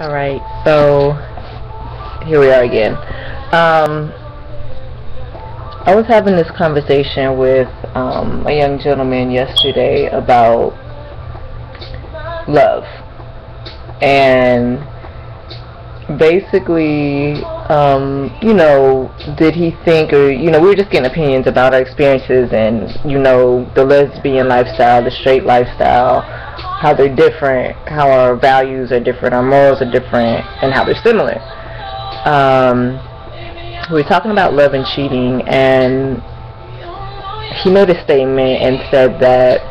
Alright, so here we are again. I was having this conversation with a young gentleman yesterday about love. And basically, did he think, or, we were just getting opinions about our experiences and, the lesbian lifestyle, the straight lifestyle, how they're different, how our values are different, our morals are different, and how they're similar. We were talking about love and cheating, and he made a statement and said that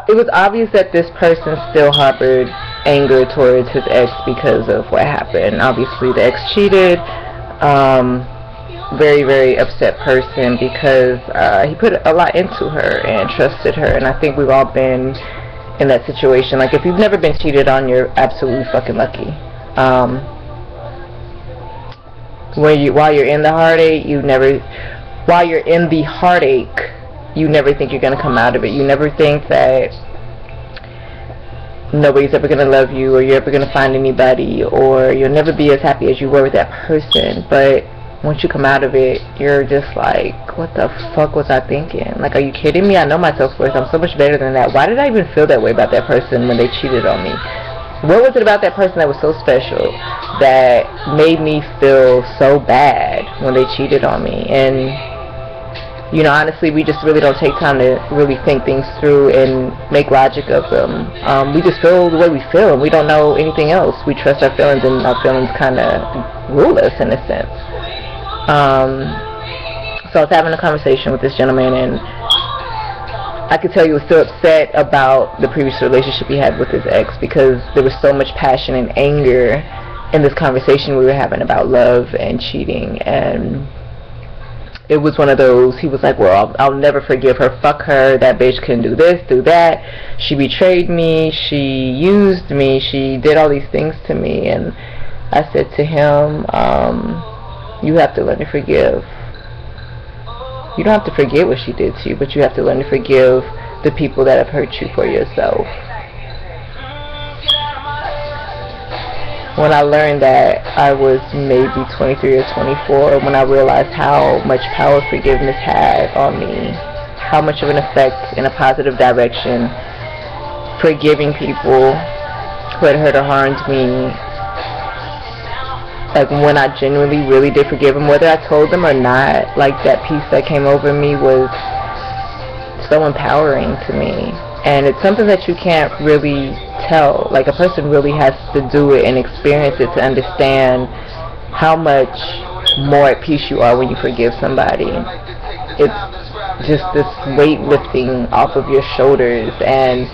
it was obvious that this person still harbored anger towards his ex because of what happened. Obviously, the ex cheated. Very, very upset person because he put a lot into her and trusted her, and I think we've all been in that situation. Like, if you've never been cheated on, you're absolutely fucking lucky. While you're in the heartache, you never think you're gonna come out of it. You never think that nobody's ever gonna love you, or you're ever gonna find anybody, or you'll never be as happy as you were with that person. But once you come out of it, you're just like, what the fuck was I thinking? Like, are you kidding me? I know my self-worth. I'm so much better than that. Why did I even feel that way about that person when they cheated on me? What was it about that person that was so special that made me feel so bad when they cheated on me? And, honestly, we just really don't take time to really think things through and make logic of them. We just feel the way we feel, and we don't know anything else. We trust our feelings, and our feelings kind of rule us in a sense. So I was having a conversation with this gentleman, and I could tell he was still upset about the previous relationship he had with his ex because there was so much passion and anger in this conversation we were having about love and cheating. And it was one of those, he was like, well, I'll never forgive her, fuck her, that bitch can do this, do that, she betrayed me, she used me, she did all these things to me. And I said to him, you have to learn to forgive. You don't have to forget what she did to you, but you have to learn to forgive the people that have hurt you for yourself. When I learned that, I was maybe 23 or 24, when I realized how much power forgiveness had on me, how much of an effect in a positive direction forgiving people who had hurt or harmed me. Like, when I genuinely really did forgive them, whether I told them or not, like, that peace that came over me was so empowering to me. And it's something that you can't really tell. Like, a person really has to do it and experience it to understand how much more at peace you are when you forgive somebody. It's just this weight lifting off of your shoulders, and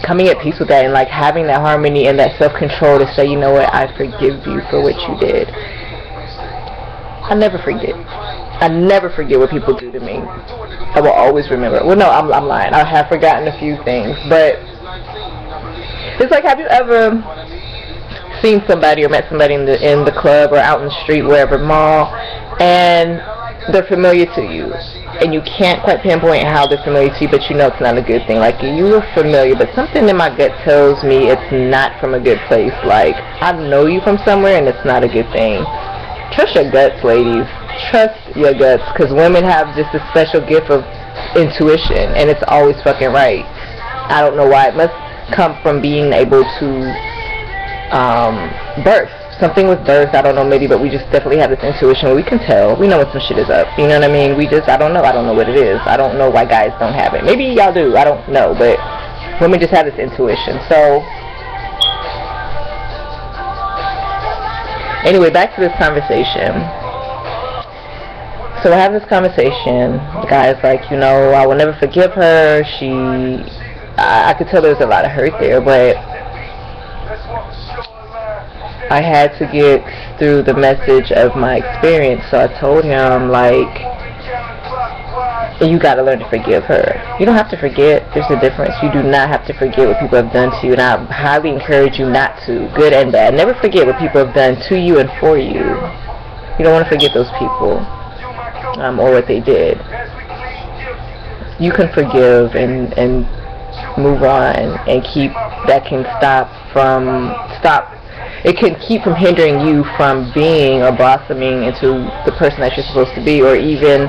coming at peace with that, and like having that harmony and that self-control to say, you know what, I forgive you for what you did. I never forget. I never forget what people do to me. I will always remember. Well, no, I'm lying. I have forgotten a few things, but it's like, have you ever seen somebody or met somebody in the club or out in the street, wherever, mall, and they're familiar to you, and you can't quite pinpoint how they're familiar to you, but you know it's not a good thing. Like, you were familiar, but something in my gut tells me it's not from a good place. Like, I know you from somewhere, and it's not a good thing. Trust your guts, ladies. Trust your guts, because women have just a special gift of intuition, and it's always fucking right. I don't know why. It must come from being able to birth. Something with birth, I don't know, maybe, but we just definitely have this intuition where we can tell. We know when some shit is up. You know what I mean? I don't know what it is. I don't know why guys don't have it. Maybe y'all do. I don't know, but women just have this intuition. So, anyway, back to this conversation. So we're having this conversation. The guy's like, I will never forgive her. I could tell there was a lot of hurt there, but I had to get through the message of my experience. So I told him, like, you gotta learn to forgive her. You don't have to forget. There's a difference. You do not have to forget what people have done to you, and I highly encourage you not to, good and bad. Never forget what people have done to you and for you. You don't want to forget those people, or what they did. You can forgive and move on and keep that can stop it can keep from hindering you from being or blossoming into the person that you're supposed to be, or even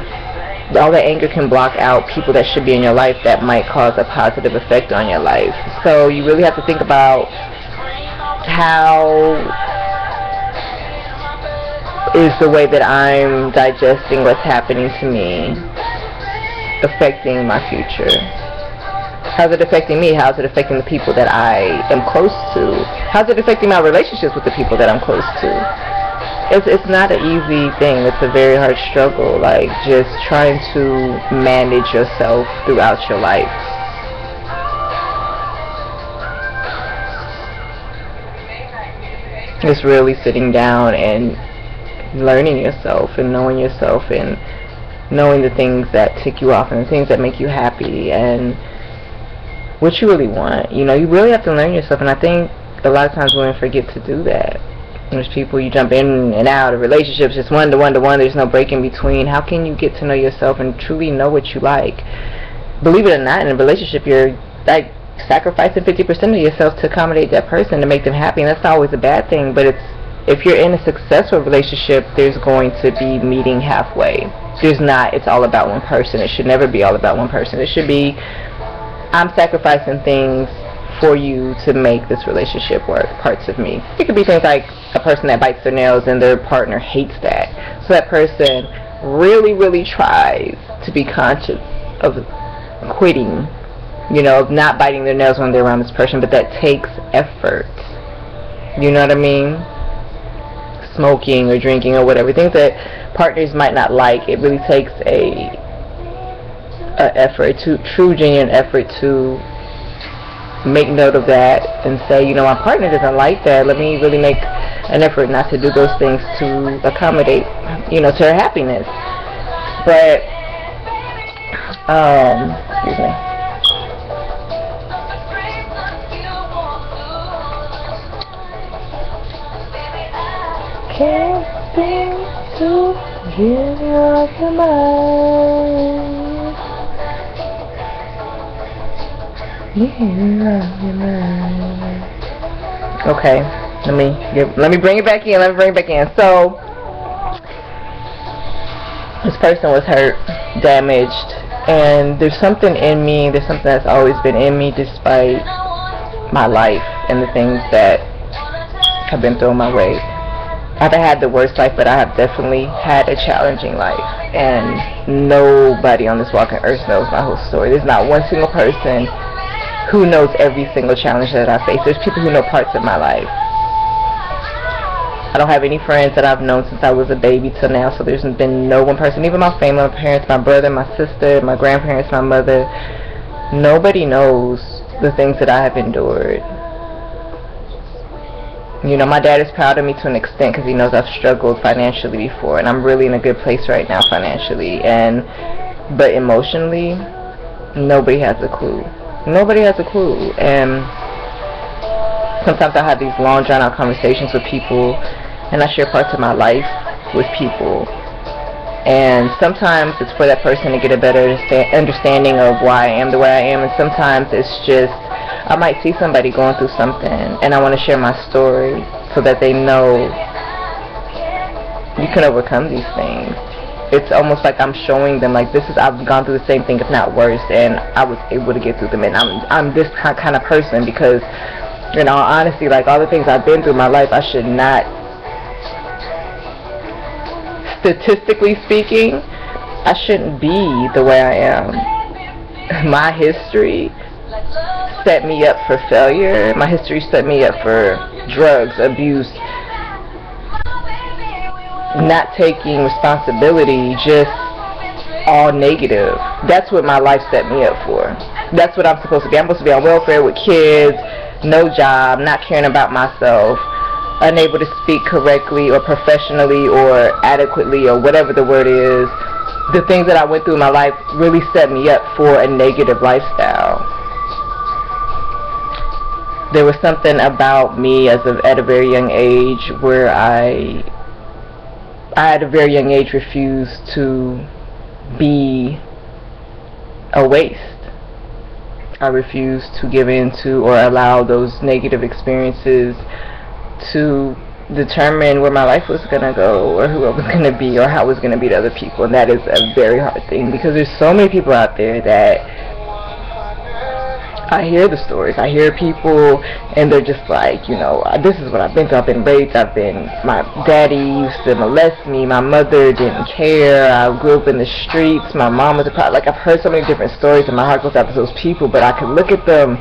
all that anger can block out people that should be in your life that might cause a positive effect on your life. So you really have to think about how is the way that I'm digesting what's happening to me affecting my future. How's it affecting me? How's it affecting the people that I am close to? How's it affecting my relationships with the people that I'm close to? It's not an easy thing. It's a very hard struggle, like just trying to manage yourself throughout your life. It's really sitting down and learning yourself and knowing the things that tick you off and the things that make you happy and what you really want. You know, you really have to learn yourself, and I think a lot of times women forget to do that. There's people, you jump in and out of relationships, just one to one to one, there's no break in between. How can you get to know yourself and truly know what you like? Believe it or not, in a relationship, you're like sacrificing 50% of yourself to accommodate that person, to make them happy, and that's not always a bad thing, but if you're in a successful relationship, there's going to be meeting halfway. There's not, it's all about one person. It should never be all about one person. It should be, I'm sacrificing things for you to make this relationship work, parts of me. It could be things like a person that bites their nails and their partner hates that. So that person really, really tries to be conscious of quitting, you know, of not biting their nails when they're around this person, but that takes effort. You know what I mean? Smoking or drinking or whatever, things that partners might not like. It really takes a effort, true genuine effort to make note of that and say, you know, my partner doesn't like that. Let me really make an effort not to do those things to accommodate, you know, to her happiness. But excuse me. Can't seem to get you off your mind. Okay, let me bring it back in. So this person was hurt, damaged, and there's something in me, there's something that's always been in me despite my life and the things that have been thrown my way. I've had the worst life, but I have definitely had a challenging life, and nobody on this walking earth knows my whole story. There's not one single person who knows every single challenge that I face. There's people who know parts of my life. I don't have any friends that I've known since I was a baby till now, so there's been no one person, even my family, my parents, my brother, my sister, my grandparents, my mother. Nobody knows the things that I have endured. You know, my dad is proud of me to an extent because he knows I've struggled financially before, and I'm really in a good place right now financially, but emotionally, nobody has a clue. Nobody has a clue. And sometimes I have these long drawn out conversations with people, and I share parts of my life with people, and sometimes it's for that person to get a better understanding of why I am the way I am, and sometimes it's just I might see somebody going through something and I want to share my story so that they know you can overcome these things. It's almost like I'm showing them, like, I've gone through the same thing, if not worse, and I was able to get through them, and I'm this kind of person because, you know, honestly, like, all the things I've been through in my life, I should not, statistically speaking, I shouldn't be the way I am. My history set me up for failure. My history set me up for drugs, abuse, not taking responsibility, just all negative. That's what my life set me up for. That's what I'm supposed to be. I'm supposed to be on welfare with kids, no job, not caring about myself, unable to speak correctly or professionally or adequately or whatever the word is. The things that I went through in my life really set me up for a negative lifestyle. There was something about me at a very young age where I at a very young age refused to be a waste. I refuse to give in to or allow those negative experiences to determine where my life was going to go, or who I was going to be, or how I was going to be to other people. And that is a very hard thing, because there's so many people out there that I hear the stories. I hear people, and they're just like, you know, this is what I've been through. I've been raped. My daddy used to molest me. My mother didn't care. I grew up in the streets. My mom was a part. Like, I've heard so many different stories, and my heart goes out to those people. But I can look at them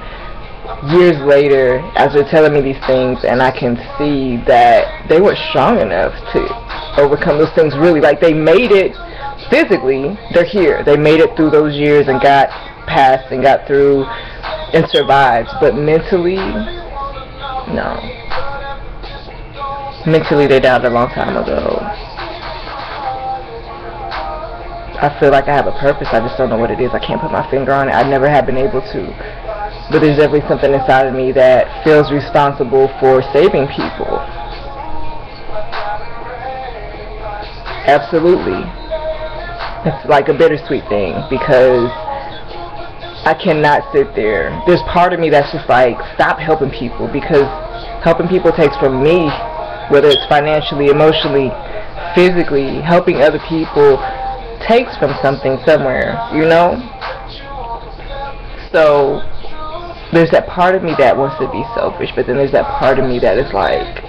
years later as they're telling me these things, and I can see that they weren't strong enough to overcome those things. Really, like, they made it physically. They're here. They made it through those years and got past and got through and survived, but mentally, no. Mentally, they died a long time ago. I feel like I have a purpose. I just don't know what it is. I can't put my finger on it. I never have been able to. But there's definitely something inside of me that feels responsible for saving people. Absolutely. It's like a bittersweet thing, because I cannot sit there. There's part of me that's just like, stop helping people, because helping people takes from me, whether it's financially, emotionally, physically. Helping other people takes from something somewhere, you know? So there's that part of me that wants to be selfish, but then there's that part of me that is like,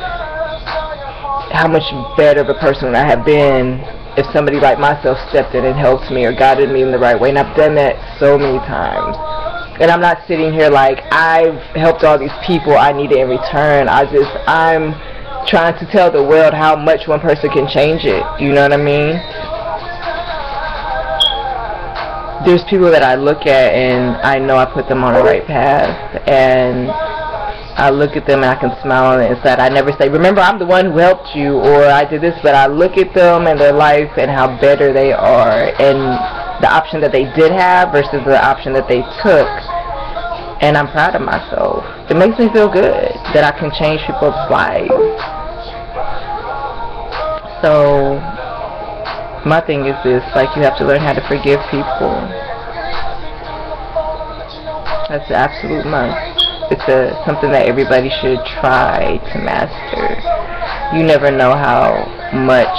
how much better of a person would I have been if somebody like myself stepped in and helped me or guided me in the right way. And I've done that so many times. And I'm not sitting here like, I've helped all these people, I need it in return. I'm trying to tell the world how much one person can change it. You know what I mean? There's people that I look at and I know I put them on the right path. And I look at them and I can smile on the inside. I never say, remember, I'm the one who helped you, or I did this, but I look at them and their life and how better they are, and the option that they did have versus the option that they took. And I'm proud of myself. It makes me feel good that I can change people's lives. So my thing is this, like, you have to learn how to forgive people. That's the absolute must. It's something that everybody should try to master. You never know how much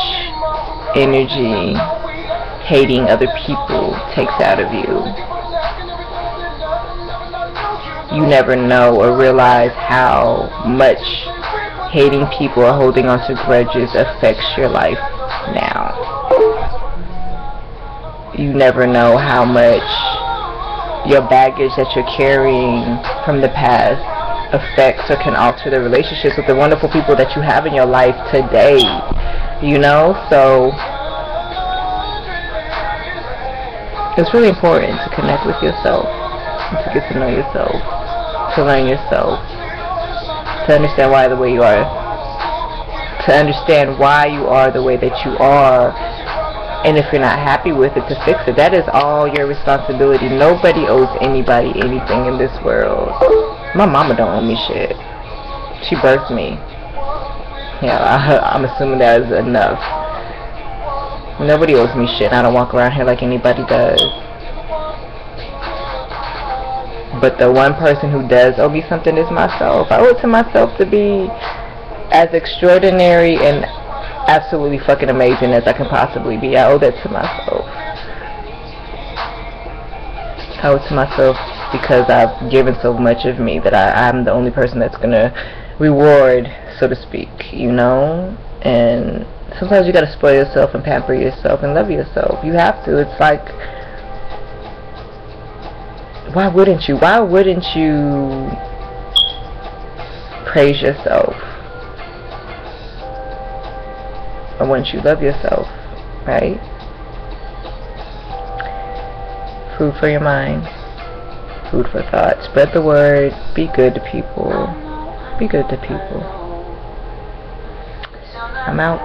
energy hating other people takes out of you. You never know or realize how much hating people or holding on to grudges affects your life now. You never know how much your baggage that you're carrying from the past affects or can alter the relationships with the wonderful people that you have in your life today. You know, so it's really important to connect with yourself, and to get to know yourself, to learn yourself, to understand why the way you are, to understand why you are the way that you are. And if you're not happy with it, to fix it. That is all your responsibility. Nobody owes anybody anything in this world. My mama don't owe me shit. She birthed me. Yeah, I'm assuming that is enough. Nobody owes me shit. I don't walk around here like anybody does. But the one person who does owe me something is myself. I owe it to myself to be as extraordinary and absolutely fucking amazing as I can possibly be. I owe that to myself. I owe it to myself because I've given so much of me that I'm the only person that's gonna reward, so to speak, you know? And sometimes you gotta spoil yourself and pamper yourself and love yourself. You have to. It's like, why wouldn't you? Why wouldn't you praise yourself? Or wouldn't you love yourself, right? Food for your mind. Food for thought. Spread the word. Be good to people. Be good to people. I'm out.